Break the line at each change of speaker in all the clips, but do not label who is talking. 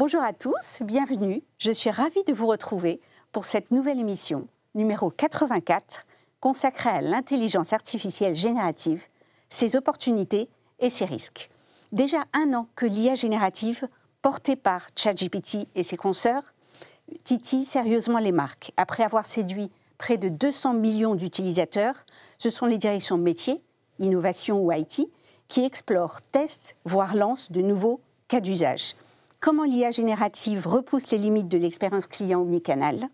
Bonjour à tous, bienvenue. Je suis ravie de vous retrouver pour cette nouvelle émission, numéro 84, consacrée à l'intelligence artificielle générative, ses opportunités et ses risques. Déjà un an que l'IA générative, portée par ChatGPT et ses consoeurs, titille sérieusement les marques. Après avoir séduit près de 200 millions d'utilisateurs, ce sont les directions métiers, innovation ou IT, qui explorent, testent, voire lancent de nouveaux cas d'usage. Comment l'IA générative repousse les limites de l'expérience client omnicanal,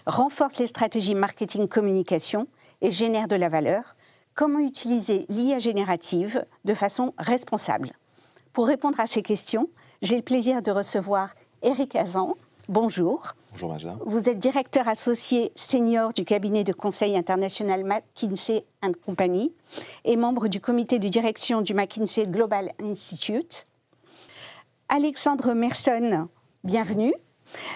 renforce les stratégies marketing-communication et génère de la valeur. Comment utiliser l'IA générative de façon responsable? Pour répondre à ces questions, j'ai le plaisir de recevoir Eric Hazan. Bonjour.
Bonjour Majda.
Vous êtes directeur associé senior du cabinet de conseil international McKinsey & Company et membre du comité de direction du McKinsey Global Institute. Alexandre Merson, bienvenue.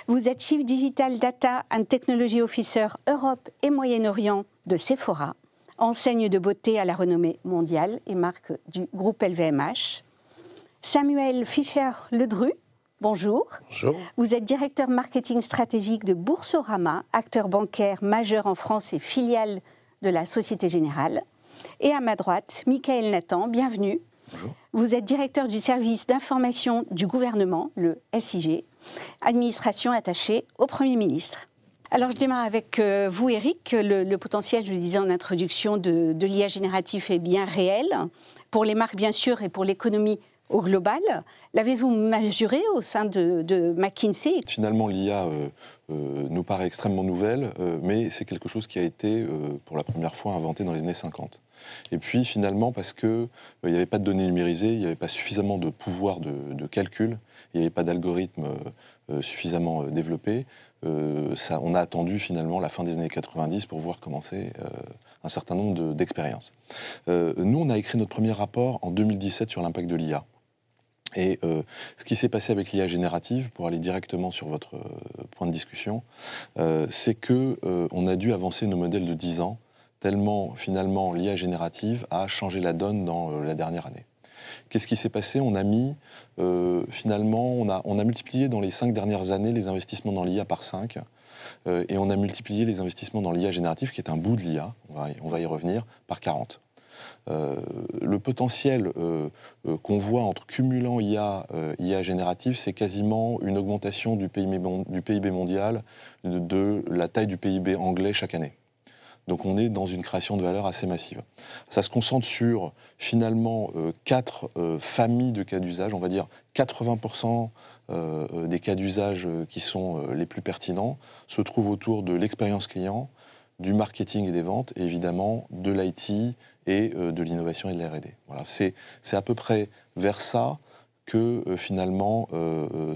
Vous êtes Chief Digital Data and Technology Officer Europe et Moyen-Orient de Sephora, enseigne de beauté à la renommée mondiale et marque du groupe LVMH. Samuel Fischer-Ledru, bonjour.
Bonjour.
Vous êtes directeur marketing stratégique de Boursorama, acteur bancaire majeur en France et filiale de la Société Générale. Et à ma droite, Michael Nathan, bienvenue.
Bonjour.
Vous êtes directeur du service d'information du gouvernement, le SIG, administration attachée au Premier ministre. Alors je démarre avec vous, Eric. Le potentiel, je le disais en introduction, de l'IA générative est bien réel, pour les marques bien sûr et pour l'économie au global. L'avez-vous mesuré au sein de McKinsey?
Finalement, l'IA nous paraît extrêmement nouvelle, mais c'est quelque chose qui a été, pour la première fois, inventé dans les années 50. Et puis, finalement, parce qu'il n'y avait pas de données numérisées, il n'y avait pas suffisamment de pouvoir de calcul, il n'y avait pas d'algorithme suffisamment développé, on a attendu, finalement, la fin des années 90 pour voir commencer un certain nombre d'expériences. Nous, on a écrit notre premier rapport en 2017 sur l'impact de l'IA. Et ce qui s'est passé avec l'IA générative, pour aller directement sur votre point de discussion, c'est qu'on a dû avancer nos modèles de 10 ans, tellement finalement l'IA générative a changé la donne dans la dernière année. Qu'est-ce qui s'est passé? On a mis, finalement, on a multiplié dans les 5 dernières années les investissements dans l'IA par 5, et on a multiplié les investissements dans l'IA générative, qui est un bout de l'IA, on va y revenir, par 40. Le potentiel qu'on voit entre cumulant IA générative, c'est quasiment une augmentation du PIB mondial, de la taille du PIB anglais chaque année. Donc on est dans une création de valeur assez massive. Ça se concentre sur finalement 4 familles de cas d'usage, on va dire 80% des cas d'usage qui sont les plus pertinents se trouvent autour de l'expérience client, du marketing et des ventes, et évidemment de l'IT et de l'innovation et de la R&D. Voilà, c'est à peu près vers ça que finalement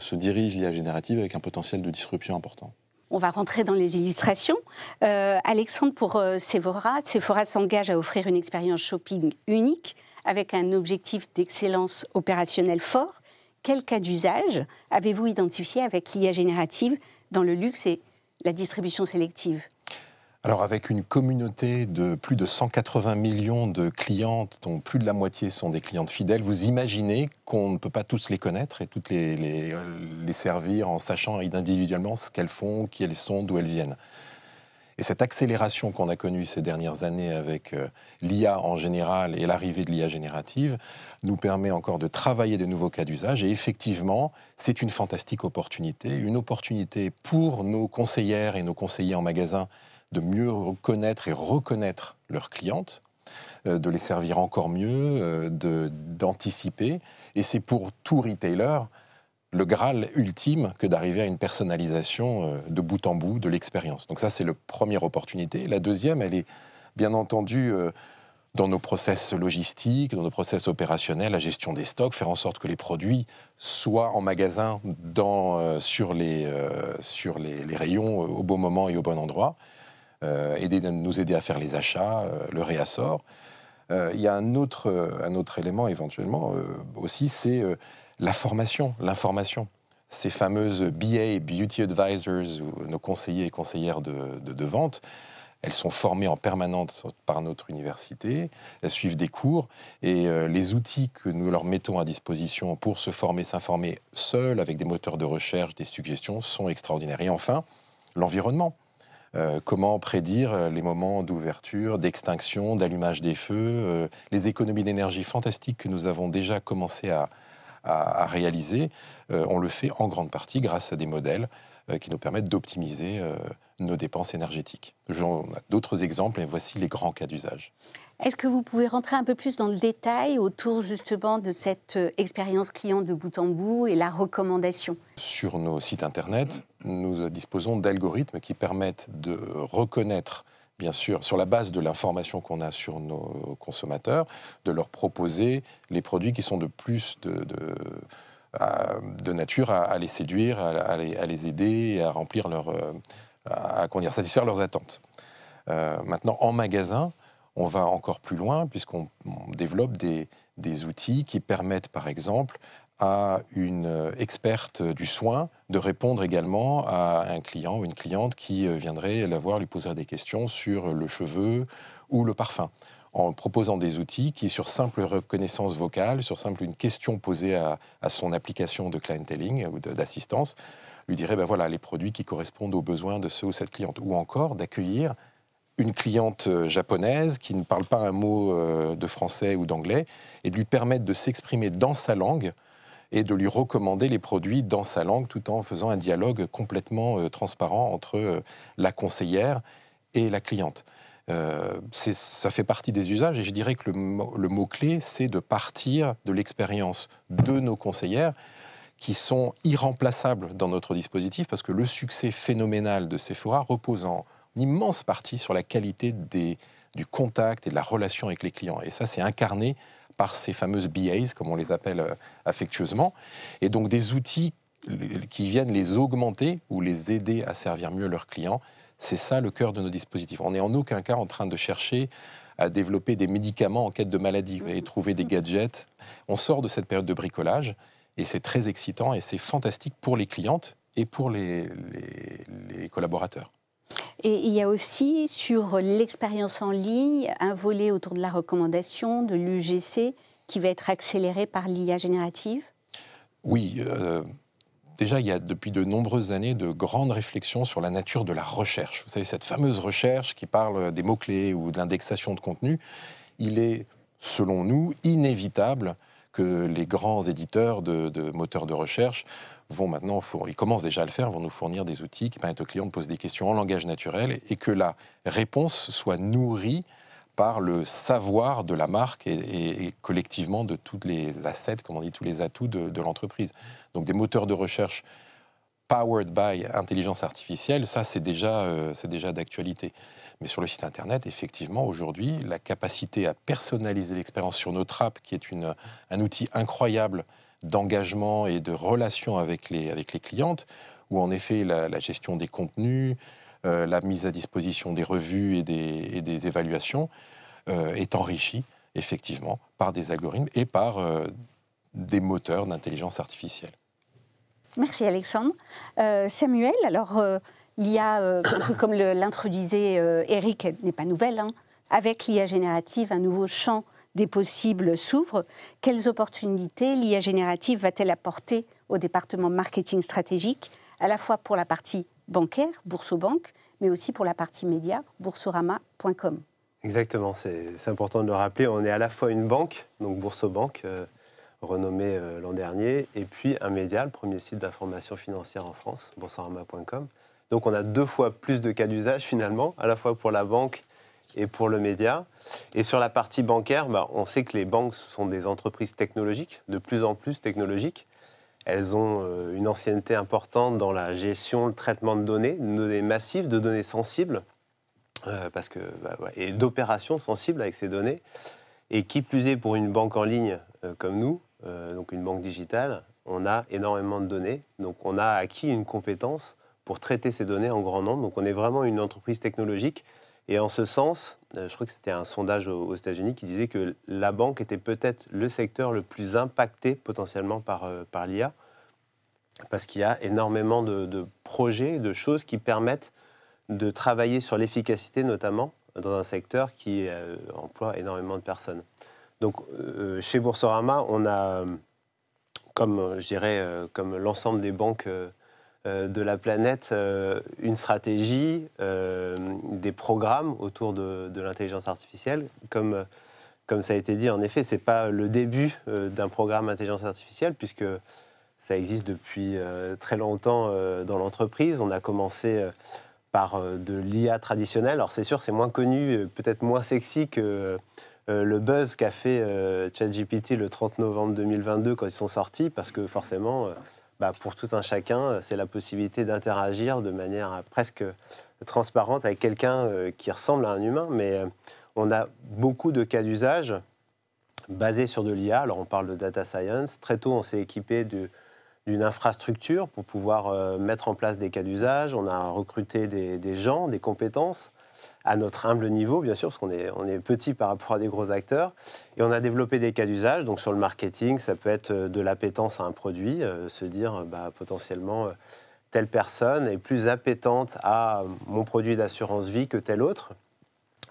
se dirige l'IA générative avec un potentiel de disruption important.
On va rentrer dans les illustrations. Alexandre, pour Sephora s'engage à offrir une expérience shopping unique avec un objectif d'excellence opérationnelle fort. Quel cas d'usage avez-vous identifié avec l'IA générative dans le luxe et la distribution sélective ?
Alors avec une communauté de plus de 180 millions de clientes, dont plus de la moitié sont des clientes fidèles, vous imaginez qu'on ne peut pas tous les connaître et toutes les servir en sachant individuellement ce qu'elles font, qui elles sont, d'où elles viennent. Et cette accélération qu'on a connue ces dernières années avec l'IA en général et l'arrivée de l'IA générative nous permet encore de travailler de nouveaux cas d'usage. Et effectivement, c'est une fantastique opportunité, une opportunité pour nos conseillères et nos conseillers en magasin de mieux connaître et reconnaître leurs clientes, de les servir encore mieux, d'anticiper. Et c'est pour tout retailer le Graal ultime que d'arriver à une personnalisation de bout en bout de l'expérience. Donc ça, c'est la première opportunité. La deuxième, elle est bien entendu dans nos process logistiques, dans nos process opérationnels, la gestion des stocks, faire en sorte que les produits soient en magasin sur les rayons au bon moment et au bon endroit. Nous aider à faire les achats, le réassort. Il y a un autre élément éventuellement aussi, c'est la formation, l'information. Ces fameuses BA, Beauty Advisors, ou nos conseillers et conseillères de vente, Elles sont formées en permanence par notre université, elles suivent des cours, et les outils que nous leur mettons à disposition pour se former, s'informer seuls, avec des moteurs de recherche, des suggestions, sont extraordinaires. Et enfin, l'environnement. Comment prédire les moments d'ouverture, d'extinction, d'allumage des feux, les économies d'énergie fantastiques que nous avons déjà commencé à réaliser, on le fait en grande partie grâce à des modèles qui nous permettent d'optimiser nos dépenses énergétiques. On a d'autres exemples, et voici les grands cas d'usage.
Est-ce que vous pouvez rentrer un peu plus dans le détail autour justement de cette expérience client de bout en bout et la recommandation?
Sur nos sites internet, nous disposons d'algorithmes qui permettent de reconnaître, bien sûr, sur la base de l'information qu'on a sur nos consommateurs, de leur proposer les produits qui sont de plus de nature à les séduire, à les aider et à remplir satisfaire leurs attentes. Maintenant, en magasin, on va encore plus loin puisqu'on développe des outils qui permettent, par exemple, à une experte du soin de répondre également à un client ou une cliente qui viendrait la voir, lui poser des questions sur le cheveu ou le parfum, en proposant des outils qui, sur simple reconnaissance vocale, sur simple une question posée à son application de clienteling ou d'assistance, lui dirait voilà les produits qui correspondent aux besoins de ce ou cette cliente. Ou encore d'accueillir une cliente japonaise qui ne parle pas un mot de français ou d'anglais et de lui permettre de s'exprimer dans sa langue et de lui recommander les produits dans sa langue tout en faisant un dialogue complètement transparent entre la conseillère et la cliente. Ça fait partie des usages et je dirais que le mot-clé, c'est de partir de l'expérience de nos conseillères qui sont irremplaçables dans notre dispositif parce que le succès phénoménal de Sephora repose en immense partie sur la qualité du contact et de la relation avec les clients. Et ça, c'est incarné par ces fameuses BAs, comme on les appelle affectueusement. Et donc des outils qui viennent les augmenter ou les aider à servir mieux leurs clients, c'est ça le cœur de nos dispositifs. On n'est en aucun cas en train de chercher à développer des médicaments en quête de maladie et trouver des gadgets. On sort de cette période de bricolage et c'est très excitant et c'est fantastique pour les clientes et pour les collaborateurs.
Et il y a aussi sur l'expérience en ligne un volet autour de la recommandation, de l'UGC, qui va être accéléré par l'IA générative?
Oui, déjà il y a depuis de nombreuses années de grandes réflexions sur la nature de la recherche. Vous savez, cette fameuse recherche qui parle des mots-clés ou de l'indexation de contenu, il est, selon nous, inévitable que les grands éditeurs de moteurs de recherche vont maintenant, ils commencent déjà à le faire, vont nous fournir des outils qui permettent aux clients de poser des questions en langage naturel et que la réponse soit nourrie par le savoir de la marque et collectivement de tous les assets, comme on dit, tous les atouts de l'entreprise. Donc des moteurs de recherche powered by intelligence artificielle, ça c'est déjà d'actualité. Mais sur le site internet, effectivement, aujourd'hui, la capacité à personnaliser l'expérience sur notre app, qui est un outil incroyable d'engagement et de relation avec les clientes, où en effet la gestion des contenus, la mise à disposition des revues et des évaluations est enrichie effectivement par des algorithmes et par des moteurs d'intelligence artificielle.
Merci Alexandre. Samuel, alors l'IA, un peu comme l'introduisait Eric, n'est pas nouvelle, hein. Avec l'IA générative, un nouveau champ des possibles s'ouvre. Quelles opportunités l'IA générative va-t-elle apporter au département marketing stratégique, à la fois pour la partie bancaire, Boursobank, mais aussi pour la partie média, boursorama.com?
Exactement, c'est important de le rappeler. On est à la fois une banque, donc Boursobank, renommée l'an dernier, et puis un média, le premier site d'information financière en France, boursorama.com. Donc on a 2 fois plus de cas d'usage finalement, à la fois pour la banque et pour le média. Et sur la partie bancaire, on sait que les banques sont des entreprises technologiques, de plus en plus technologiques. Elles ont une ancienneté importante dans la gestion, le traitement de données massives, de données sensibles, et d'opérations sensibles avec ces données. Et qui plus est, pour une banque en ligne comme nous, donc une banque digitale, on a énormément de données. Donc on a acquis une compétence pour traiter ces données en grand nombre. Donc on est vraiment une entreprise technologique. Et en ce sens, je crois que c'était un sondage aux États-Unis qui disait que la banque était peut-être le secteur le plus impacté potentiellement par l'IA, parce qu'il y a énormément de projets, de choses qui permettent de travailler sur l'efficacité, notamment dans un secteur qui emploie énormément de personnes. Donc, chez Boursorama, on a, comme l'ensemble des banques de la planète, une stratégie, des programmes autour de l'intelligence artificielle. Comme ça a été dit, en effet, ce n'est pas le début d'un programme intelligence artificielle, puisque ça existe depuis très longtemps dans l'entreprise. On a commencé par de l'IA traditionnelle. Alors c'est sûr, c'est moins connu, peut-être moins sexy que le buzz qu'a fait ChatGPT le 30 novembre 2022 quand ils sont sortis, parce que forcément, pour tout un chacun, c'est la possibilité d'interagir de manière presque transparente avec quelqu'un qui ressemble à un humain. Mais on a beaucoup de cas d'usage basés sur de l'IA. Alors on parle de data science. Très tôt, on s'est équipé d'une infrastructure pour pouvoir mettre en place des cas d'usage. On a recruté des gens, des compétences, à notre humble niveau, bien sûr, parce qu'on est petit par rapport à des gros acteurs. Et on a développé des cas d'usage. Donc sur le marketing, ça peut être de l'appétence à un produit, se dire potentiellement telle personne est plus appétente à mon produit d'assurance vie que tel autre.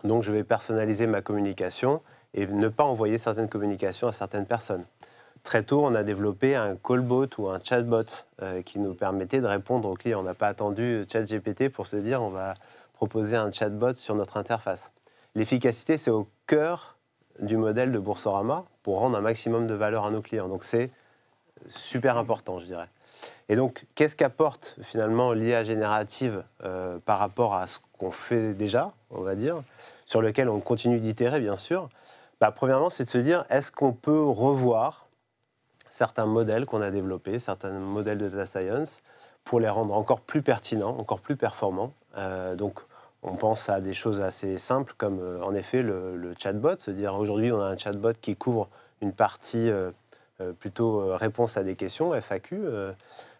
Donc je vais personnaliser ma communication et ne pas envoyer certaines communications à certaines personnes. Très tôt, on a développé un callbot ou un chatbot qui nous permettait de répondre aux clients. On n'a pas attendu ChatGPT pour se dire on va proposer un chatbot sur notre interface. L'efficacité, c'est au cœur du modèle de Boursorama pour rendre un maximum de valeur à nos clients. Donc c'est super important, je dirais. Et donc, qu'est-ce qu'apporte finalement l'IA générative par rapport à ce qu'on fait déjà, on va dire, sur lequel on continue d'itérer, bien sûr. Premièrement, c'est de se dire, est-ce qu'on peut revoir certains modèles qu'on a développés, certains modèles de data science, pour les rendre encore plus pertinents, encore plus performants. Donc, on pense à des choses assez simples, comme en effet le chatbot, se dire aujourd'hui, on a un chatbot qui couvre une partie plutôt réponse à des questions, FAQ.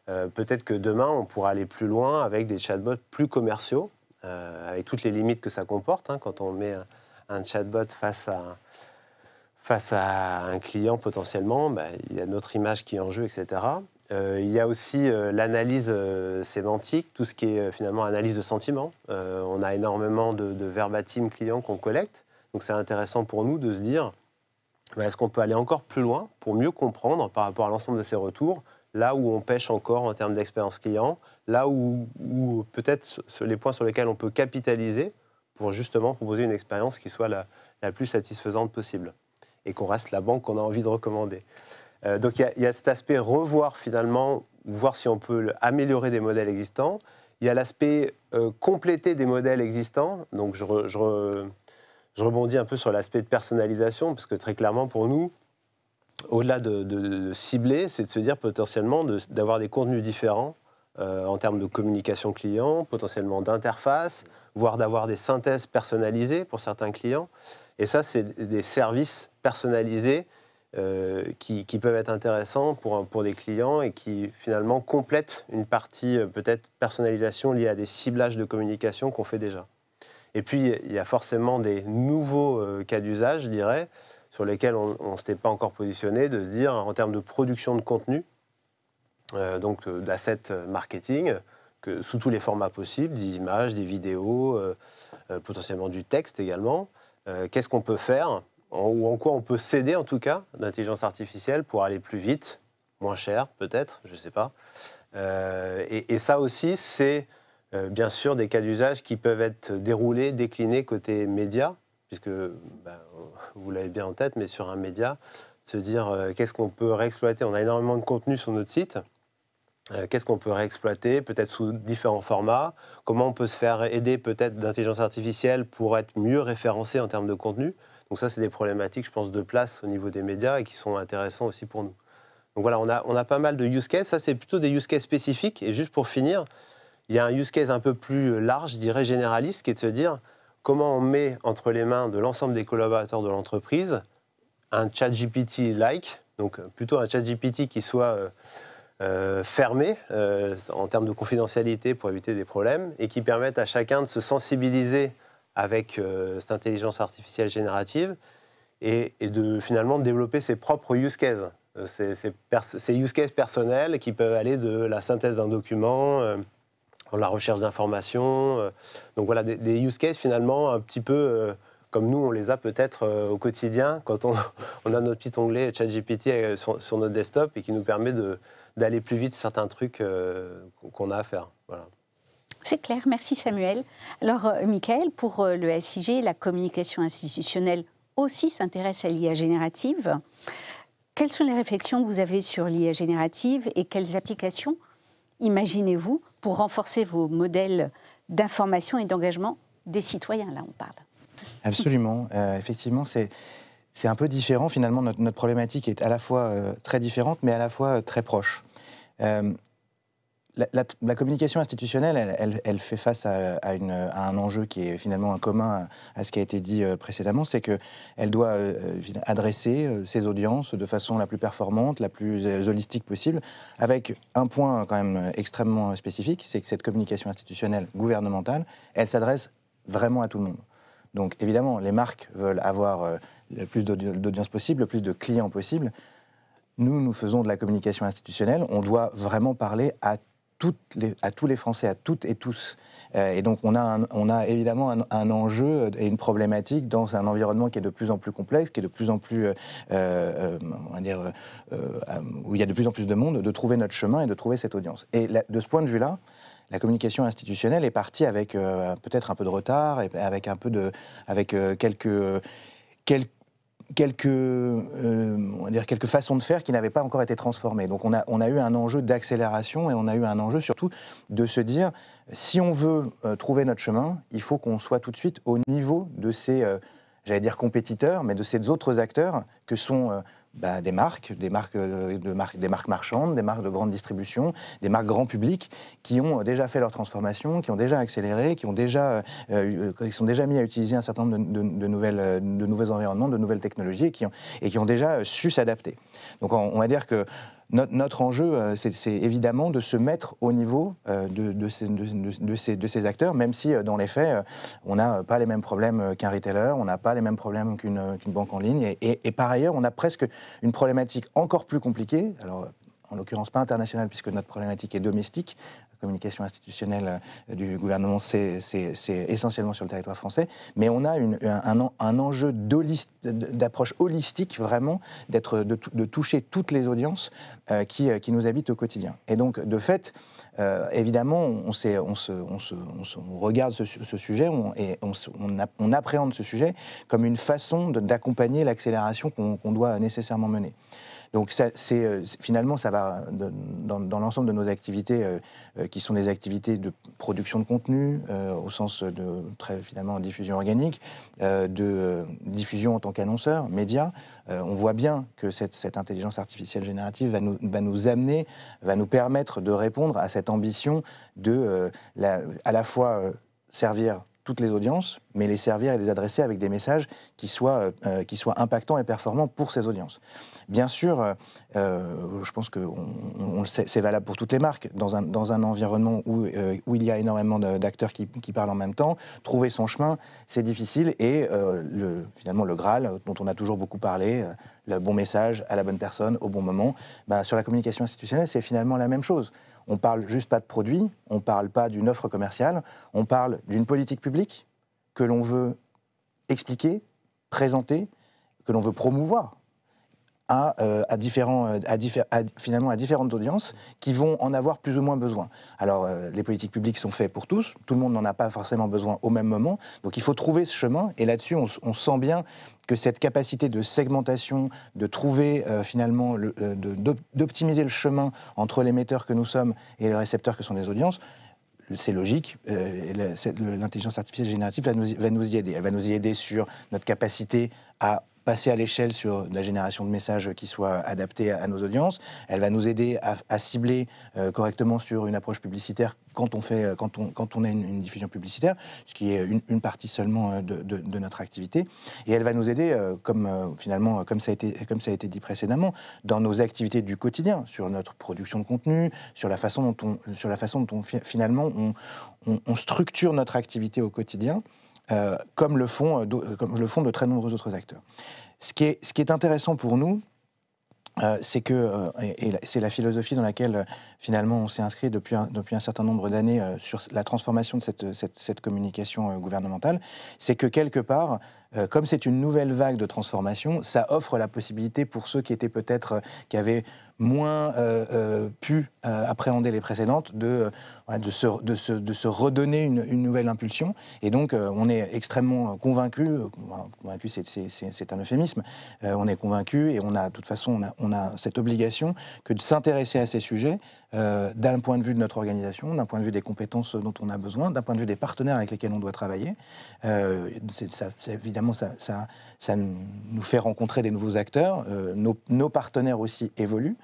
Peut-être que demain, on pourra aller plus loin avec des chatbots plus commerciaux, avec toutes les limites que ça comporte. Quand on met un chatbot face à un client potentiellement, il y a notre image qui est en jeu, etc. Il y a aussi l'analyse sémantique, tout ce qui est finalement analyse de sentiments. On a énormément de verbatim clients qu'on collecte, donc c'est intéressant pour nous de se dire est-ce qu'on peut aller encore plus loin pour mieux comprendre par rapport à l'ensemble de ces retours, là où on pêche encore en termes d'expérience client, là où peut-être les points sur lesquels on peut capitaliser pour justement proposer une expérience qui soit la plus satisfaisante possible et qu'on reste la banque qu'on a envie de recommander. Donc il y a cet aspect revoir finalement, voir si on peut améliorer des modèles existants. Il y a l'aspect compléter des modèles existants. Donc je rebondis un peu sur l'aspect de personnalisation, parce que très clairement pour nous, au-delà de cibler, c'est de se dire potentiellement d'avoir des contenus différents en termes de communication client, potentiellement d'interface, voire d'avoir des synthèses personnalisées pour certains clients. Et ça, c'est des services personnalisés qui peuvent être intéressants pour des clients et qui finalement complètent une partie peut-être personnalisation liée à des ciblages de communication qu'on fait déjà. Et puis, il y a forcément des nouveaux cas d'usage, je dirais, sur lesquels on ne s'était pas encore positionné, de se dire en termes de production de contenu, donc d'asset marketing, que sous tous les formats possibles, des images, des vidéos, potentiellement du texte également. Qu'est-ce qu'on peut faire ou en quoi on peut s'aider en tout cas d'intelligence artificielle pour aller plus vite, moins cher peut-être, je ne sais pas. Et ça aussi, c'est bien sûr des cas d'usage qui peuvent être déroulés, déclinés côté média, puisque vous l'avez bien en tête, mais sur un média, se dire qu'est-ce qu'on peut réexploiter. On a énormément de contenu sur notre site. Qu'est-ce qu'on peut réexploiter, peut-être sous différents formats. Comment on peut se faire aider peut-être d'intelligence artificielle pour être mieux référencé en termes de contenu. Donc ça, c'est des problématiques, je pense, de place au niveau des médias et qui sont intéressants aussi pour nous. Donc voilà, on a pas mal de use cases. Ça, c'est plutôt des use cases spécifiques. Et juste pour finir, il y a un use case un peu plus large, je dirais généraliste, qui est de se dire comment on met entre les mains de l'ensemble des collaborateurs de l'entreprise un ChatGPT-like, donc plutôt un ChatGPT qui soit fermé en termes de confidentialité pour éviter des problèmes et qui permette à chacun de se sensibiliser avec cette intelligence artificielle générative et de finalement développer ses propres use cases. Ces use cases personnels qui peuvent aller de la synthèse d'un document dans la recherche d'informations. Donc voilà, des use cases finalement un petit peu comme nous, on les a peut-être au quotidien, quand on a notre petit onglet ChatGPT sur notre desktop et qui nous permet d'aller plus vite certains trucs qu'on a à faire. Voilà.
C'est clair, merci Samuel. Alors, Michael, pour le SIG, la communication institutionnelle aussi s'intéresse à l'IA générative. Quelles sont les réflexions que vous avez sur l'IA générative et quelles applications imaginez-vous pour renforcer vos modèles d'information et d'engagement des citoyens? Là, on parle.
Absolument. Effectivement, c'est un peu différent. Finalement, notre problématique est à la fois très différente, mais à la fois très proche. La communication institutionnelle, elle fait face à un enjeu qui est finalement commun à ce qui a été dit précédemment, c'est qu'elle doit adresser ses audiences de façon la plus performante, la plus holistique possible, avec un point quand même extrêmement spécifique, c'est que cette communication institutionnelle gouvernementale, elle s'adresse vraiment à tout le monde. Donc évidemment, les marques veulent avoir le plus d'audience possible, le plus de clients possible. Nous faisons de la communication institutionnelle, on doit vraiment parler à tous les Français, à toutes et tous. Et donc on a évidemment un enjeu et une problématique dans un environnement qui est de plus en plus complexe, qui est de plus en plus, on va dire, où il y a de plus en plus de monde, de trouver notre chemin et de trouver cette audience. Et de ce point de vue-là, la communication institutionnelle est partie avec peut-être un peu de retard, et avec quelques façons de faire qui n'avaient pas encore été transformées. Donc on a eu un enjeu d'accélération et on a eu un enjeu surtout de se dire, si on veut trouver notre chemin, il faut qu'on soit tout de suite au niveau de ces, j'allais dire compétiteurs, mais de ces autres acteurs que sont des marques marchandes, des marques de grande distribution, des marques grand public, qui ont déjà fait leur transformation, qui ont déjà accéléré, qui sont déjà mis à utiliser un certain nombre de nouveaux environnements, de nouvelles technologies, et qui ont déjà su s'adapter. Donc on va dire que notre enjeu, c'est évidemment de se mettre au niveau de ces acteurs, même si dans les faits, on n'a pas les mêmes problèmes qu'un retailer, on n'a pas les mêmes problèmes qu'une banque en ligne, et par ailleurs, on a presque une problématique encore plus compliquée, alors en l'occurrence pas internationale, puisque notre problématique est domestique. La communication institutionnelle du gouvernement, c'est essentiellement sur le territoire français, mais on a un enjeu d'approche holistique, vraiment, de toucher toutes les audiences qui nous habitent au quotidien. Et donc, de fait, évidemment, on regarde ce sujet et on appréhende ce sujet comme une façon d'accompagner l'accélération qu'on doit nécessairement mener. Donc finalement, ça va dans l'ensemble de nos activités, qui sont des activités de production de contenu, au sens de finalement diffusion organique, de diffusion en tant qu'annonceur, média. On voit bien que cette intelligence artificielle générative va nous permettre de répondre à cette ambition de à la fois servir toutes les audiences, mais les servir et les adresser avec des messages qui soient impactants et performants pour ces audiences. Bien sûr, je pense que c'est valable pour toutes les marques. Dans un environnement où il y a énormément d'acteurs qui parlent en même temps, trouver son chemin, c'est difficile. Et finalement, le Graal, dont on a toujours beaucoup parlé, le bon message à la bonne personne, au bon moment, sur la communication institutionnelle, c'est finalement la même chose. On ne parle juste pas de produits, on ne parle pas d'une offre commerciale, on parle d'une politique publique que l'on veut expliquer, présenter, que l'on veut promouvoir finalement à différentes audiences qui vont en avoir plus ou moins besoin. Alors, les politiques publiques sont faites pour tous, tout le monde n'en a pas forcément besoin au même moment, donc il faut trouver ce chemin, et là-dessus, on sent bien que cette capacité de segmentation, de trouver finalement, d'optimiser le chemin entre l'émetteur que nous sommes et le récepteur que sont les audiences, c'est logique, l'intelligence artificielle générative va nous y aider. Elle va nous y aider sur notre capacité à passer à l'échelle sur la génération de messages qui soient adaptés à nos audiences. Elle va nous aider à cibler correctement sur une approche publicitaire quand on a une diffusion publicitaire, ce qui est une partie seulement de notre activité. Et elle va nous aider, comme ça a été dit précédemment, dans nos activités du quotidien, sur notre production de contenu, sur la façon dont finalement on structure notre activité au quotidien. Comme le font de très nombreux autres acteurs. Ce qui est intéressant pour nous, c'est que, et c'est la philosophie dans laquelle finalement on s'est inscrit depuis un certain nombre d'années sur la transformation de cette communication gouvernementale, c'est que quelque part, comme c'est une nouvelle vague de transformation, ça offre la possibilité pour ceux qui étaient peut-être, qui avaient moins pu appréhender les précédentes, de se redonner une nouvelle impulsion. Et donc, on est extrêmement convaincus, convaincu c'est un euphémisme, on est convaincus et on a, de toute façon, on a cette obligation que de s'intéresser à ces sujets d'un point de vue de notre organisation, d'un point de vue des compétences dont on a besoin, d'un point de vue des partenaires avec lesquels on doit travailler. Évidemment, ça nous fait rencontrer des nouveaux acteurs. Nos partenaires aussi évoluent.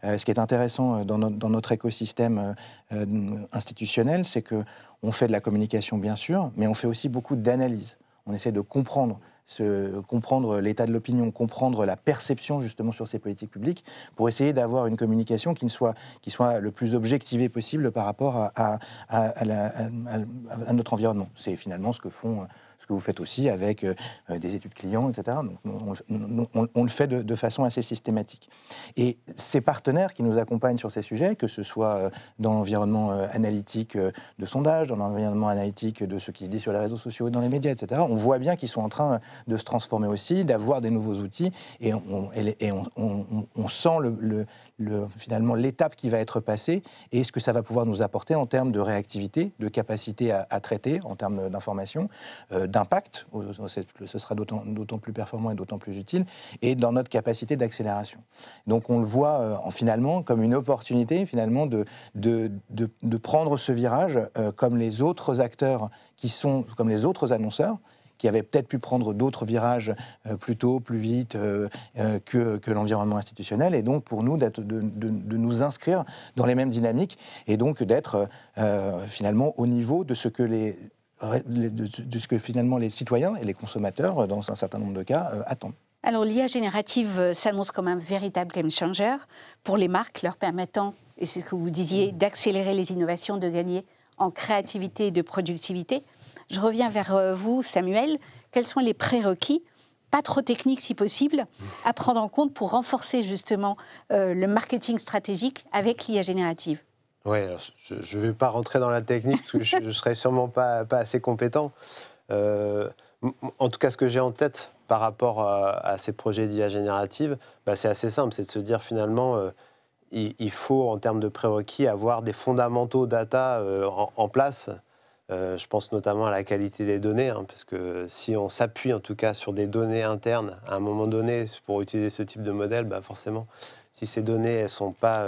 Ce qui est intéressant dans notre écosystème institutionnel, c'est qu'on fait de la communication, bien sûr, mais on fait aussi beaucoup d'analyse. On essaie de comprendre l'état de l'opinion, comprendre la perception justement sur ces politiques publiques, pour essayer d'avoir une communication qui soit le plus objectivée possible par rapport à notre environnement. C'est finalement ce que vous faites aussi avec des études clients, etc. Donc, on le fait de façon assez systématique. Et ces partenaires qui nous accompagnent sur ces sujets, que ce soit dans l'environnement analytique de sondage, dans l'environnement analytique de ce qui se dit sur les réseaux sociaux et dans les médias, etc., on voit bien qu'ils sont en train de se transformer aussi, d'avoir des nouveaux outils, et on sent finalement l'étape qui va être passée et ce que ça va pouvoir nous apporter en termes de réactivité, de capacité à traiter, en termes d'information, d'impact, ce sera d'autant plus performant et d'autant plus utile, et dans notre capacité d'accélération. Donc on le voit finalement comme une opportunité finalement de prendre ce virage comme les autres acteurs comme les autres annonceurs, qui avaient peut-être pu prendre d'autres virages plus tôt, plus vite que l'environnement institutionnel, et donc pour nous de nous inscrire dans les mêmes dynamiques, et donc d'être finalement au niveau de ce que finalement les citoyens et les consommateurs, dans un certain nombre de cas, attendent.
Alors l'IA générative s'annonce comme un véritable game changer pour les marques, leur permettant, et c'est ce que vous disiez, d'accélérer les innovations, de gagner en créativité et de productivité. Je reviens vers vous, Samuel. Quels sont les prérequis, pas trop techniques si possible, à prendre en compte pour renforcer justement le marketing stratégique avec l'IA générative ?
Oui, je ne vais pas rentrer dans la technique parce que je ne serais sûrement pas assez compétent. En tout cas, ce que j'ai en tête par rapport à ces projets d'IA générative, c'est assez simple, c'est de se dire finalement, il faut en termes de prérequis avoir des fondamentaux data en place. Je pense notamment à la qualité des données, parce que si on s'appuie en tout cas sur des données internes, à un moment donné, pour utiliser ce type de modèle, forcément, si ces données ne sont pas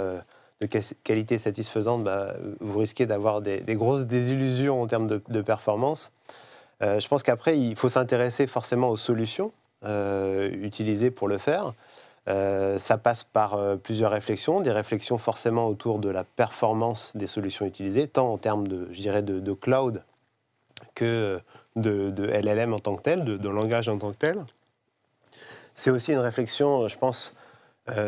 de qualité satisfaisante, vous risquez d'avoir des grosses désillusions en termes de performance. Je pense qu'après, il faut s'intéresser forcément aux solutions utilisées pour le faire. Ça passe par plusieurs réflexions, des réflexions forcément autour de la performance des solutions utilisées, tant en termes de cloud que de LLM en tant que tel, de langage en tant que tel. C'est aussi une réflexion, je pense,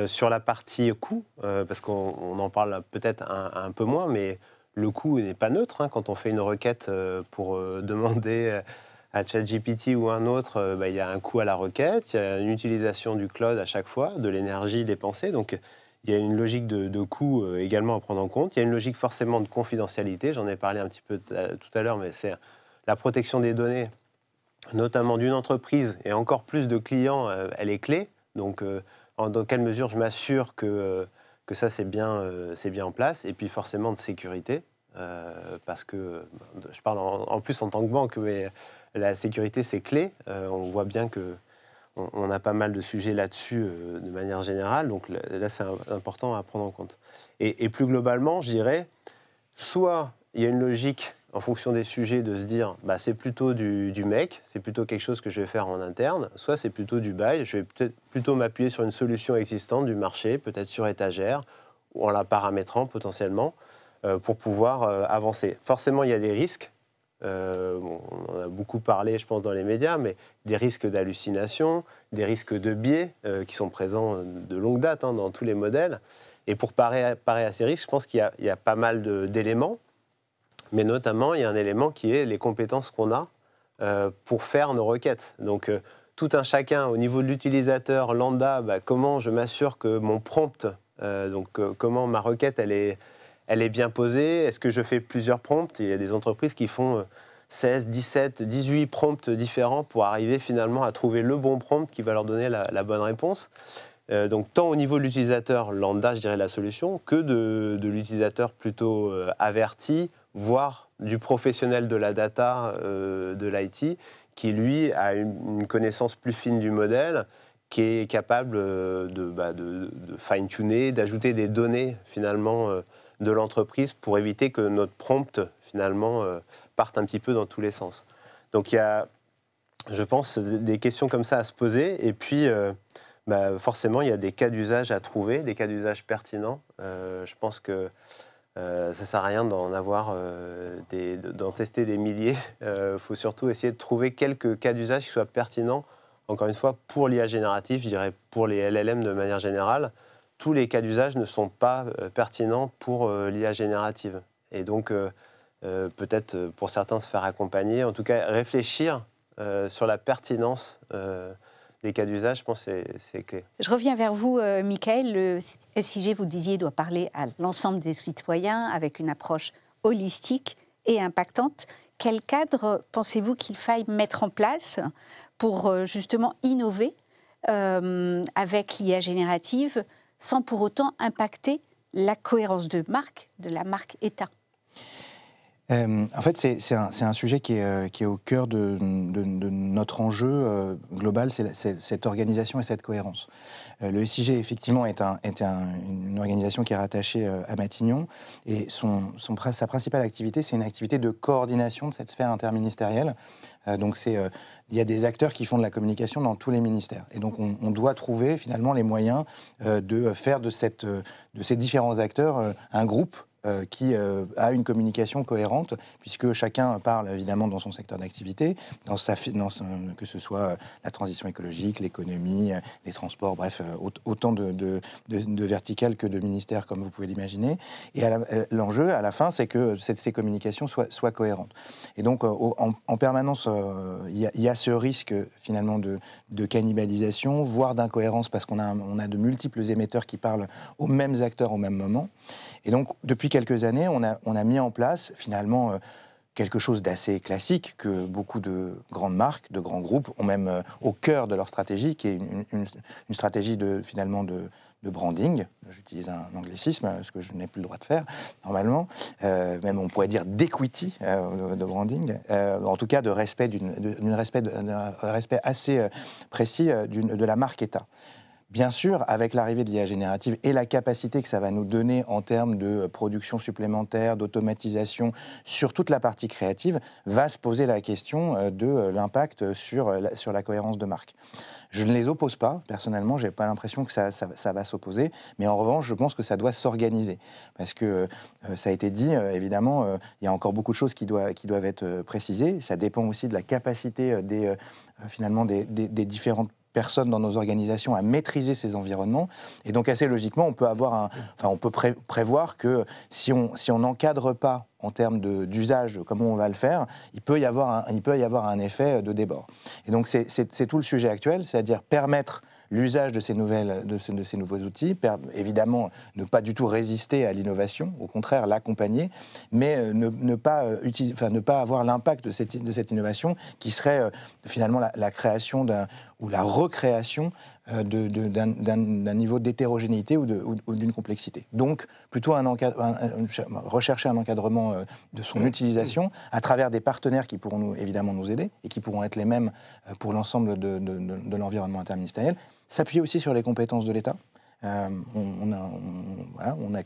sur la partie coût, parce qu'on en parle peut-être un peu moins, mais le coût n'est pas neutre. Quand on fait une requête pour demander à ChatGPT ou un autre, il y a un coût à la requête, il y a une utilisation du cloud à chaque fois, de l'énergie dépensée, donc il y a une logique de coût également à prendre en compte. Il y a une logique forcément de confidentialité, j'en ai parlé un petit peu tout à l'heure, mais c'est la protection des données, notamment d'une entreprise et encore plus de clients, elle est clé. Donc dans quelle mesure je m'assure que ça c'est bien en place, et puis forcément de sécurité, parce que je parle en plus en tant que banque, mais la sécurité, c'est clé. On voit bien qu'on a pas mal de sujets là-dessus de manière générale. Donc là, c'est important à prendre en compte. Et plus globalement, je dirais, soit il y a une logique en fonction des sujets de se dire c'est plutôt du make, c'est plutôt quelque chose que je vais faire en interne, soit c'est plutôt du buy, je vais peut-être plutôt m'appuyer sur une solution existante du marché, peut-être sur étagère, ou en la paramétrant potentiellement, pour pouvoir avancer. Forcément, il y a des risques. On en a beaucoup parlé, je pense, dans les médias, mais des risques d'hallucination, des risques de biais qui sont présents de longue date dans tous les modèles. Et pour parer à ces risques, je pense qu'il y a pas mal d'éléments, mais notamment, il y a un élément qui est les compétences qu'on a pour faire nos requêtes. Donc, tout un chacun, au niveau de l'utilisateur lambda, comment je m'assure que mon prompt, comment ma requête, elle est bien posée. Est-ce que je fais plusieurs prompts? Il y a des entreprises qui font 16, 17, 18 prompts différents pour arriver finalement à trouver le bon prompt qui va leur donner la bonne réponse. Donc tant au niveau de l'utilisateur lambda, je dirais la solution, que de l'utilisateur plutôt averti, voire du professionnel de la data, de l'IT, qui lui a une connaissance plus fine du modèle, qui est capable de fine-tuner, d'ajouter des données finalement de l'entreprise pour éviter que notre prompt finalement parte un petit peu dans tous les sens. Donc il y a, je pense, des questions comme ça à se poser, et puis forcément il y a des cas d'usage à trouver, des cas d'usage pertinents. Je pense que ça ne sert à rien d'en avoir, d'en tester des milliers. Il faut surtout essayer de trouver quelques cas d'usage qui soient pertinents, encore une fois, pour l'IA générative, je dirais pour les LLM de manière générale. Tous les cas d'usage ne sont pas pertinents pour l'IA générative. Et donc, peut-être pour certains se faire accompagner, en tout cas réfléchir sur la pertinence des cas d'usage, je pense que c'est clé.
Je reviens vers vous, Michael. Le SIG, vous disiez, doit parler à l'ensemble des citoyens avec une approche holistique et impactante. Quel cadre pensez-vous qu'il faille mettre en place pour justement innover avec l'IA générative sans pour autant impacter la cohérence de marque, de la marque État?
En fait, c'est un sujet qui est au cœur de notre enjeu global, c'est cette organisation et cette cohérence. Le SIG, effectivement, est une organisation qui est rattachée à Matignon, et sa principale activité, c'est une activité de coordination de cette sphère interministérielle. Donc, il y a des acteurs qui font de la communication dans tous les ministères. Et donc, on doit trouver, finalement, les moyens de faire de ces différents acteurs un groupe qui a une communication cohérente, puisque chacun parle évidemment dans son secteur d'activité, que ce soit la transition écologique, l'économie, les transports, bref, autant de verticales que de ministères, comme vous pouvez l'imaginer. Et l'enjeu, à la fin, c'est que ces communications soient cohérentes. Et donc, en permanence, il y a ce risque, finalement, de cannibalisation, voire d'incohérence, parce qu'on a de multiples émetteurs qui parlent aux mêmes acteurs au même moment. Et donc, depuis quelques années, on a mis en place, finalement, quelque chose d'assez classique que beaucoup de grandes marques, de grands groupes ont même au cœur de leur stratégie, qui est une stratégie de branding. J'utilise un anglicisme, ce que je n'ai plus le droit de faire, normalement. Même, on pourrait dire d'equity, de branding. En tout cas, de respect assez précis de la marque État. Bien sûr, avec l'arrivée de l'IA générative et la capacité que ça va nous donner en termes de production supplémentaire, d'automatisation, sur toute la partie créative, va se poser la question de l'impact sur la cohérence de marque. Je ne les oppose pas, personnellement, je n'ai pas l'impression que ça va s'opposer, mais en revanche, je pense que ça doit s'organiser. Parce que, ça a été dit, évidemment, il y a encore beaucoup de choses qui doivent être précisées. Ça dépend aussi de la capacité des différentes personnes dans nos organisations à maîtriser ces environnements. Et donc, assez logiquement, on peut prévoir que si on n'encadre pas en termes d'usage, de comment on va le faire, il peut y avoir un effet de débord. Et donc, c'est tout le sujet actuel, c'est-à-dire permettre l'usage de ces nouveaux outils, évidemment, ne pas du tout résister à l'innovation, au contraire, l'accompagner, mais ne pas avoir l'impact de cette innovation qui serait finalement la création ou la recréation d'un niveau d'hétérogénéité ou d'une complexité. Donc, plutôt rechercher un encadrement de son utilisation à travers des partenaires qui pourront évidemment nous aider et qui pourront être les mêmes pour l'ensemble de l'environnement interministériel. S'appuyer aussi sur les compétences de l'État. Il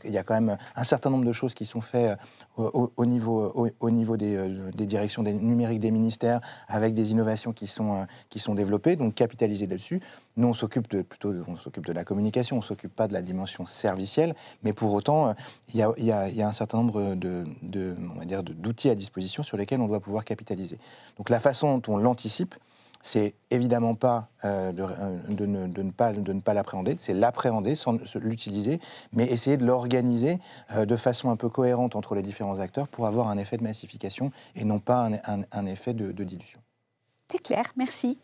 y a quand même un certain nombre de choses qui sont faites au niveau des directions numériques des ministères, avec des innovations qui sont développées, donc capitaliser dessus. Nous, on s'occupe de la communication, on ne s'occupe pas de la dimension servicielle, mais pour autant, il y a un certain nombre d'outils à disposition sur lesquels on doit pouvoir capitaliser. Donc la façon dont on l'anticipe, c'est évidemment pas de ne pas l'appréhender, c'est l'appréhender sans l'utiliser, mais essayer de l'organiser de façon un peu cohérente entre les différents acteurs pour avoir un effet de massification et non pas un effet de dilution.
C'est clair, merci.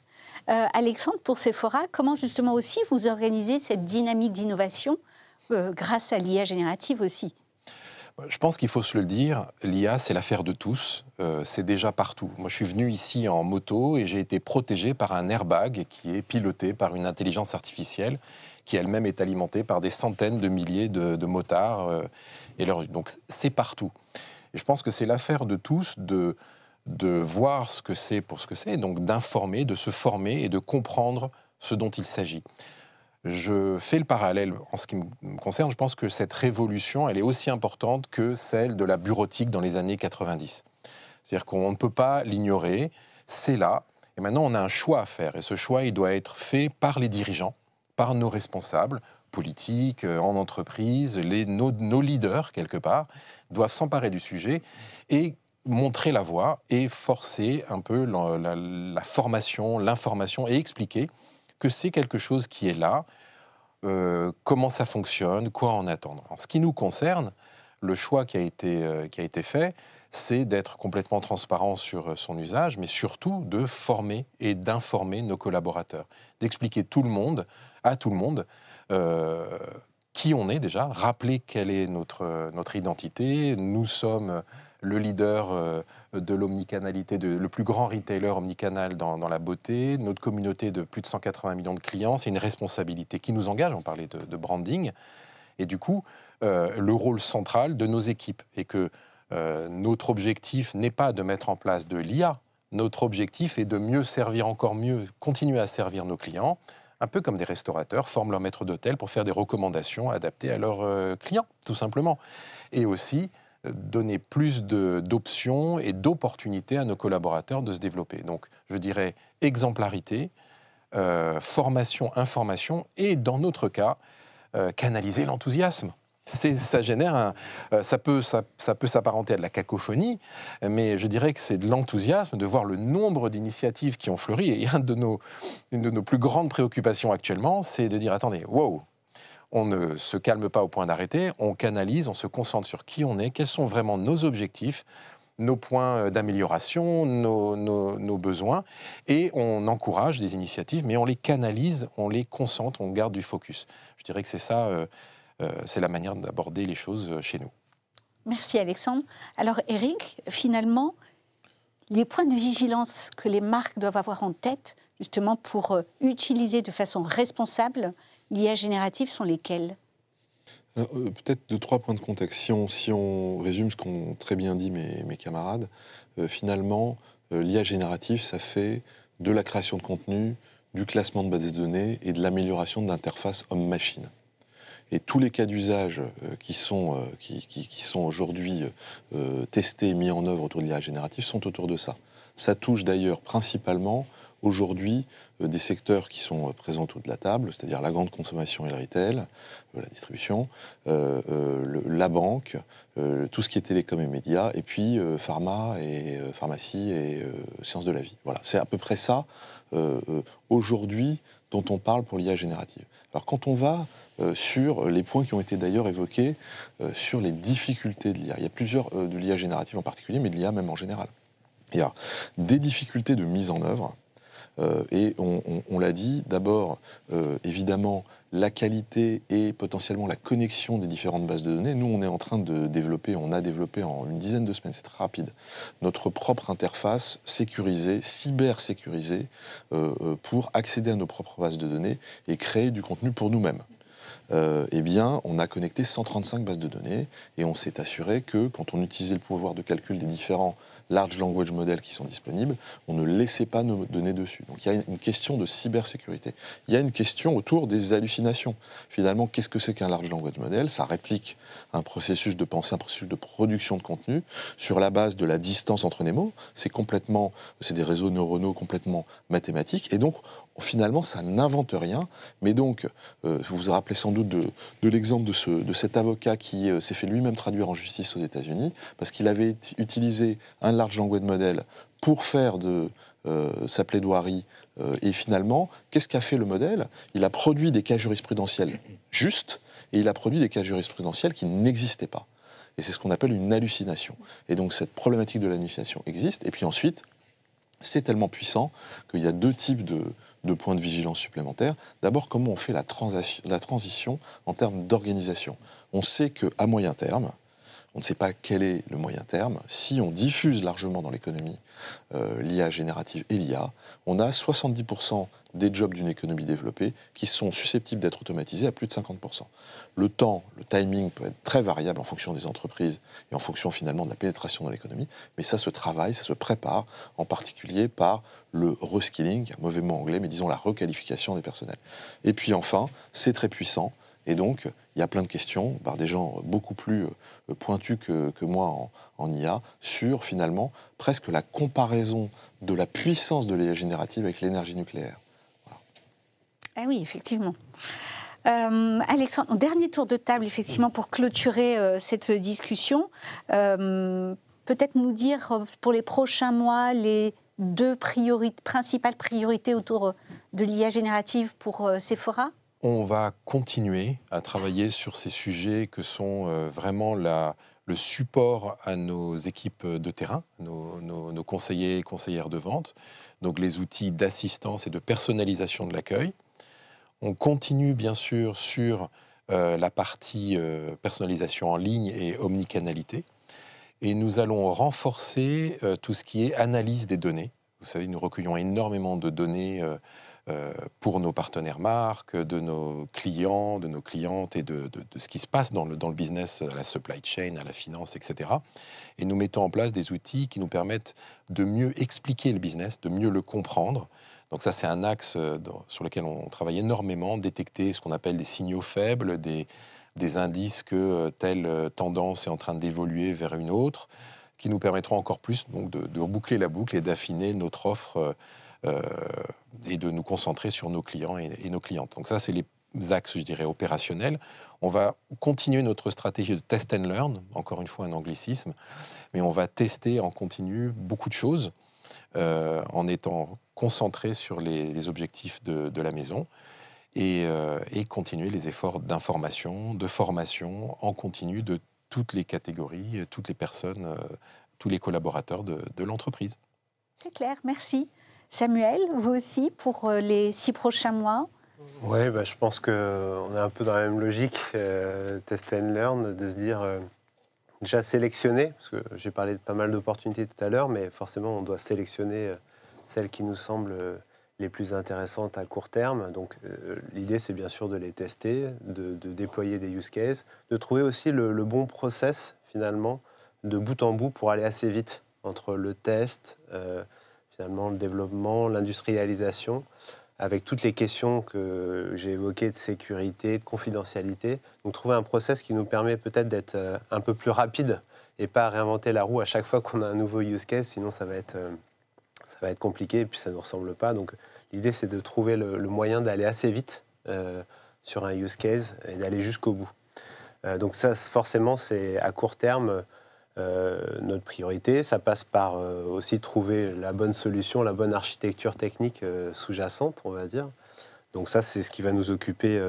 Alexandre, pour Sephora, comment justement aussi vous organisez cette dynamique d'innovation grâce à l'IA générative aussi?
Je pense qu'il faut se le dire, l'IA, c'est l'affaire de tous, c'est déjà partout. Moi, je suis venu ici en moto et j'ai été protégé par un airbag qui est piloté par une intelligence artificielle qui elle-même est alimentée par des centaines de milliers de motards. Donc, c'est partout. Et je pense que c'est l'affaire de tous de voir ce que c'est pour ce que c'est, donc d'informer, de se former et de comprendre ce dont il s'agit. Je fais le parallèle en ce qui me concerne. Je pense que cette révolution, elle est aussi importante que celle de la bureautique dans les années 90. C'est-à-dire qu'on ne peut pas l'ignorer, c'est là. Et maintenant, on a un choix à faire. Et ce choix, il doit être fait par les dirigeants, par nos responsables politiques, en entreprise, nos leaders, quelque part, doivent s'emparer du sujet et montrer la voie et forcer un peu la formation, l'information et expliquer que c'est quelque chose qui est là, comment ça fonctionne, quoi en attendre. En ce qui nous concerne, le choix qui a été fait, c'est d'être complètement transparent sur son usage, mais surtout de former et d'informer nos collaborateurs, d'expliquer à tout le monde, qui on est déjà, rappeler quelle est notre identité. Nous sommes le leader de l'omnicanalité, le plus grand retailer omnicanal dans la beauté, notre communauté de plus de 180 millions de clients, c'est une responsabilité qui nous engage, on parlait de branding, et du coup, le rôle central de nos équipes, et que notre objectif n'est pas de mettre en place de l'IA, notre objectif est de mieux servir, encore mieux, continuer à servir nos clients, un peu comme des restaurateurs forment leur maître d'hôtel pour faire des recommandations adaptées à leurs clients, tout simplement. Et aussi, donner plus d'options et d'opportunités à nos collaborateurs de se développer. Donc, je dirais exemplarité, formation, information et, dans notre cas, canaliser l'enthousiasme. Ça génère ça peut s'apparenter à de la cacophonie, mais je dirais que c'est de l'enthousiasme de voir le nombre d'initiatives qui ont fleuri. Et une de nos plus grandes préoccupations actuellement, c'est de dire, attendez, wow, on ne se calme pas au point d'arrêter, on canalise, on se concentre sur qui on est, quels sont vraiment nos objectifs, nos points d'amélioration, nos besoins, et on encourage des initiatives, mais on les canalise, on les concentre, on garde du focus. Je dirais que c'est ça, c'est la manière d'aborder les choses chez nous.
Merci Alexandre. Alors Eric, finalement, les points de vigilance que les marques doivent avoir en tête, justement pour utiliser de façon responsable l'IA générative, sont lesquels?
Peut-être 2-3 points de contexte. Si on résume ce qu'ont très bien dit mes camarades, finalement, l'IA générative, ça fait de la création de contenu, du classement de bases de données et de l'amélioration de l'interface homme-machine. Et tous les cas d'usage qui sont aujourd'hui testés et mis en œuvre autour de l'IA générative sont autour de ça. Ça touche d'ailleurs principalement aujourd'hui des secteurs qui sont présents autour de la table, c'est-à-dire la grande consommation et le retail, la distribution, la banque, tout ce qui est télécom et médias, et puis pharma et pharmacie et sciences de la vie. Voilà, c'est à peu près ça aujourd'hui dont on parle pour l'IA générative. Alors quand on va sur les points qui ont été d'ailleurs évoqués sur les difficultés de l'IA, il y a plusieurs de l'IA générative en particulier, mais de l'IA même en général. Il y a des difficultés de mise en œuvre, et on l'a dit, d'abord, évidemment, la qualité et potentiellement la connexion des différentes bases de données. Nous, on est en train de développer, on a développé en une dizaine de semaines, c'est très rapide, notre propre interface sécurisée, cyber-sécurisée, pour accéder à nos propres bases de données et créer du contenu pour nous-mêmes. Eh bien, on a connecté 135 bases de données et on s'est assuré que quand on utilisait le pouvoir de calcul des différents large language models qui sont disponibles, on ne laissait pas nos données dessus. Donc il y a une question de cybersécurité. Il y a une question autour des hallucinations. Finalement, qu'est-ce que c'est qu'un large language model? Ça réplique un processus de pensée, un processus de production de contenu sur la base de la distance entre les mots. C'est des réseaux neuronaux complètement mathématiques. Et donc, finalement, ça n'invente rien. Mais donc, vous vous rappelez sans doute de l'exemple de cet avocat qui s'est fait lui-même traduire en justice aux États-Unis parce qu'il avait utilisé un large language model pour faire sa plaidoirie. Et finalement, qu'est-ce qu'a fait le modèle? Il a produit des cas jurisprudentiels justes et il a produit des cas jurisprudentiels qui n'existaient pas. Et c'est ce qu'on appelle une hallucination. Et donc cette problématique de l'hallucination existe. Et puis ensuite, c'est tellement puissant qu'il y a 2 types de points de vigilance supplémentaires. D'abord, comment on fait la transition en termes d'organisation. On sait qu'à moyen terme, on ne sait pas quel est le moyen terme. Si on diffuse largement dans l'économie l'IA générative et l'IA, on a 70% des jobs d'une économie développée qui sont susceptibles d'être automatisés à plus de 50%. Le temps, le timing peut être très variable en fonction des entreprises et en fonction finalement de la pénétration dans l'économie, mais ça se travaille, ça se prépare, en particulier par le reskilling, un mauvais mot anglais, mais disons la requalification des personnels. Et puis enfin, c'est très puissant. Et donc, il y a plein de questions par des gens beaucoup plus pointus que moi en IA sur, finalement, presque la comparaison de la puissance de l'IA générative avec l'énergie nucléaire. Voilà.
Ah oui, effectivement. Alexandre, dernier tour de table, effectivement, pour clôturer cette discussion. Peut-être nous dire, pour les prochains mois, les 2 principales priorités autour de l'IA générative pour Sephora ?
On va continuer à travailler sur ces sujets que sont vraiment le support à nos équipes de terrain, nos conseillers et conseillères de vente, donc les outils d'assistance et de personnalisation de l'accueil. On continue bien sûr sur la partie personnalisation en ligne et omnicanalité. Et nous allons renforcer tout ce qui est analyse des données. Vous savez, nous recueillons énormément de données pour nos partenaires marques, de nos clients, de nos clientes et de ce qui se passe dans le business, à la supply chain, à la finance, etc. Et nous mettons en place des outils qui nous permettent de mieux expliquer le business, de mieux le comprendre. Donc ça, c'est un axe sur lequel on travaille énormément, détecter ce qu'on appelle des signaux faibles, des indices que telle tendance est en train d'évoluer vers une autre, qui nous permettront encore plus donc, de boucler la boucle et d'affiner notre offre et de nous concentrer sur nos clients et nos clientes. Donc ça, c'est les axes, je dirais, opérationnels. On va continuer notre stratégie de test and learn, encore une fois un anglicisme, mais on va tester en continu beaucoup de choses en étant concentré sur les objectifs de la maison et continuer les efforts d'information, de formation en continu de toutes les catégories, toutes les personnes, tous les collaborateurs de l'entreprise.
C'est clair, merci. Samuel, vous aussi, pour les 6 prochains mois?
Oui, je pense qu'on est un peu dans la même logique, test and learn, de se dire déjà sélectionner, parce que j'ai parlé de pas mal d'opportunités tout à l'heure, mais forcément on doit sélectionner celles qui nous semblent les plus intéressantes à court terme. Donc l'idée, c'est bien sûr de les tester, de déployer des use cases, de trouver aussi le bon process finalement de bout en bout pour aller assez vite entre le test, finalement le développement, l'industrialisation, avec toutes les questions que j'ai évoquées de sécurité, de confidentialité. Donc trouver un process qui nous permet peut-être d'être un peu plus rapide et pas réinventer la roue à chaque fois qu'on a un nouveau use case, sinon ça va être compliqué et puis ça ne nous ressemble pas. Donc l'idée, c'est de trouver le moyen d'aller assez vite sur un use case et d'aller jusqu'au bout. Donc ça, forcément, c'est à court terme notre priorité. Ça passe par aussi trouver la bonne solution, la bonne architecture technique sous-jacente, on va dire. Donc ça, c'est ce qui va nous occuper,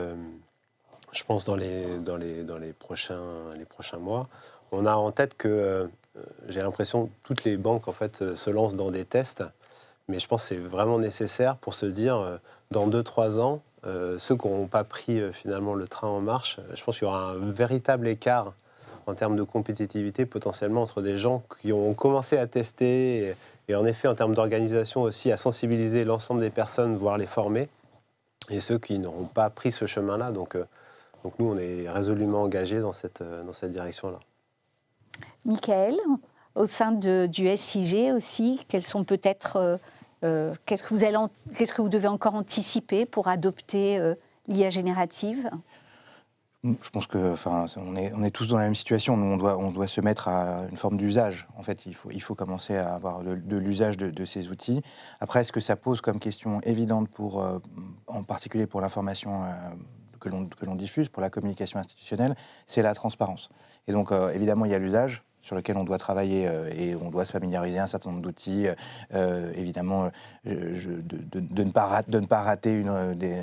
je pense, dans les prochains mois. On a en tête que j'ai l'impression que toutes les banques en fait se lancent dans des tests, mais je pense que c'est vraiment nécessaire pour se dire dans 2-3 ans, ceux qui n'auront pas pris finalement le train en marche, je pense qu'il y aura un véritable écart en termes de compétitivité potentiellement entre des gens qui ont commencé à tester et en effet en termes d'organisation aussi à sensibiliser l'ensemble des personnes, voire les former, et ceux qui n'auront pas pris ce chemin-là. Donc nous, on est résolument engagés dans cette direction-là.
Michael, au sein du SIG aussi, quels sont peut-être, qu'est-ce que vous devez encore anticiper pour adopter l'IA générative ?
Je pense que, on est tous dans la même situation. Nous, on doit se mettre à une forme d'usage. En fait, il faut commencer à avoir de l'usage de ces outils. Après, ce que ça pose comme question évidente en particulier pour l'information que l'on diffuse, pour la communication institutionnelle, c'est la transparence. Et donc, évidemment, il y a l'usage. sur lequel on doit travailler et on doit se familiariser un certain nombre d'outils, évidemment, de ne pas rater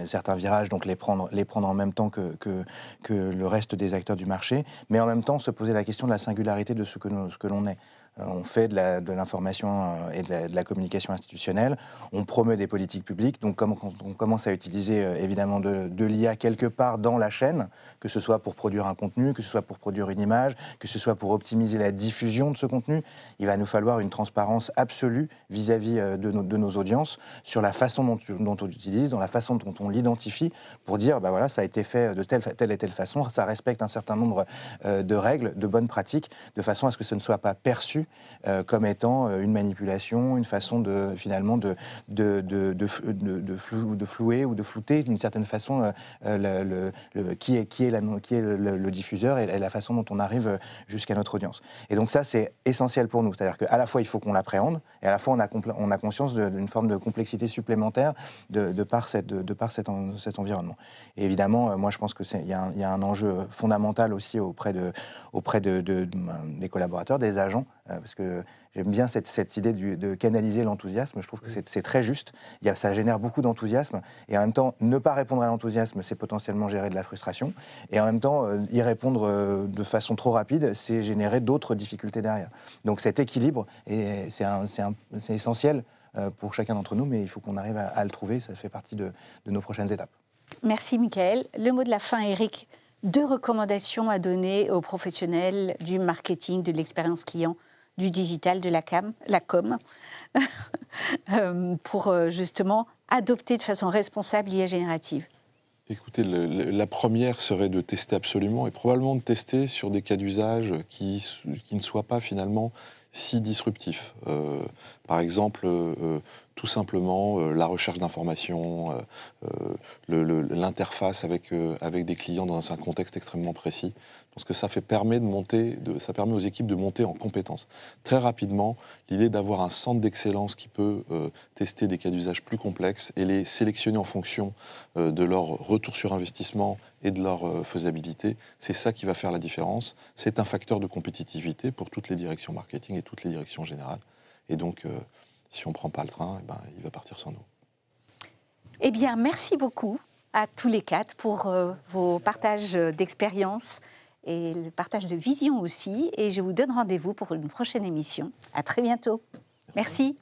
certains virages, donc les prendre en même temps que le reste des acteurs du marché, mais en même temps se poser la question de la singularité de ce que l'on est. On fait de l'information et de la communication institutionnelle, on promeut des politiques publiques, donc quand on commence à utiliser évidemment de l'IA quelque part dans la chaîne, que ce soit pour produire un contenu, que ce soit pour produire une image, que ce soit pour optimiser la diffusion de ce contenu, il va nous falloir une transparence absolue vis-à-vis de nos audiences sur la façon dont on l'utilise, dans la façon dont on l'identifie, pour dire, bah voilà, ça a été fait de telle et telle façon, ça respecte un certain nombre de règles, de bonnes pratiques, de façon à ce que ce ne soit pas perçu comme étant une manipulation, une façon de flouer ou de flouter d'une certaine façon qui est le diffuseur et la façon dont on arrive jusqu'à notre audience. Et donc ça, c'est essentiel pour nous. C'est-à-dire qu'à la fois, il faut qu'on l'appréhende, et à la fois, on a conscience d'une forme de complexité supplémentaire de par cet environnement. Et évidemment, moi, je pense qu'il y a un enjeu fondamental aussi auprès des collaborateurs, des agents, parce que j'aime bien cette idée de canaliser l'enthousiasme. Je trouve que c'est très juste. Ça génère beaucoup d'enthousiasme. Et en même temps, ne pas répondre à l'enthousiasme, c'est potentiellement gérer de la frustration. Et en même temps, y répondre de façon trop rapide, c'est générer d'autres difficultés derrière. Donc cet équilibre, c'est essentiel pour chacun d'entre nous, mais il faut qu'on arrive à le trouver. Ça fait partie de nos prochaines étapes.
Merci, Michael. Le mot de la fin, Eric. 2 recommandations à donner aux professionnels du marketing, de l'expérience client, du digital, de la com, pour justement adopter de façon responsable l'IA générative.
Écoutez, la première serait de tester absolument, et probablement de tester sur des cas d'usage qui ne soient pas finalement si disruptifs. Par exemple, tout simplement la recherche d'informations, l'interface avec des clients dans un contexte extrêmement précis. Je pense que ça permet aux équipes de monter en compétences. Très rapidement, l'idée d'avoir un centre d'excellence qui peut tester des cas d'usage plus complexes et les sélectionner en fonction de leur retour sur investissement et de leur faisabilité, c'est ça qui va faire la différence. C'est un facteur de compétitivité pour toutes les directions marketing et toutes les directions générales. Et donc, si on ne prend pas le train, il va partir sans nous.
Eh bien, merci beaucoup à tous les 4 pour vos partages d'expérience et le partage de vision aussi. Et je vous donne rendez-vous pour une prochaine émission. À très bientôt. Merci.